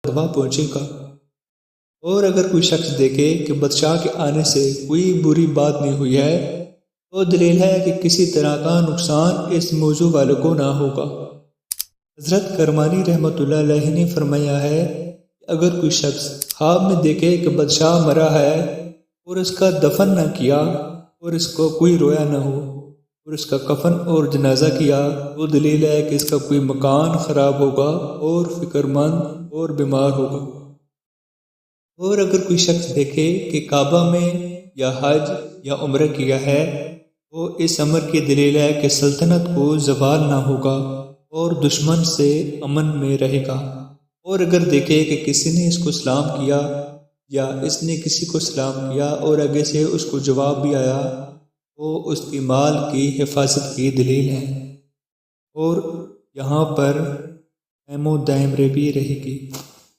دوا پہنچے گا۔ اور اگر کوئی شخص دیکھے کہ بادشاہ کے آنے سے کوئی بری بات نہیں ہوئی ہے تو دلیل ہے کہ کسی طرح کا نقصان اس موضوع والوں کو نہ ہوگا۔ حضرت کرمانی رحمۃ اللہ علیہ نے فرمایا ہے کہ اگر کوئی شخص خواب میں دیکھے کہ بادشاہ مرا ہے اور اس کا دفن نہ کیا اور اس کو کوئی رویا نہ ہو اور اس کا کفن اور جنازہ کیا تو دلیل ہے کہ اس کا کوئی مکان خراب ہوگا اور فکر مند اور بیمار ہوگا۔ اور اگر کوئی شخص دیکھے کہ کعبہ میں یا حج یا عمرہ کیا ہے تو اس امر کی دلیل ہے کہ سلطنت کو زوال نہ ہوگا اور دشمن سے امن میں رہے گا۔ اور اگر دیکھے کہ کسی نے اس کو سلام کیا یا اس نے کسی کو سلام کیا اور آگے سے اس کو جواب بھی آیا تو اس کی مال کی حفاظت کی دلیل ہے، اور یہاں پر قائم و دائم بھی رہے گی۔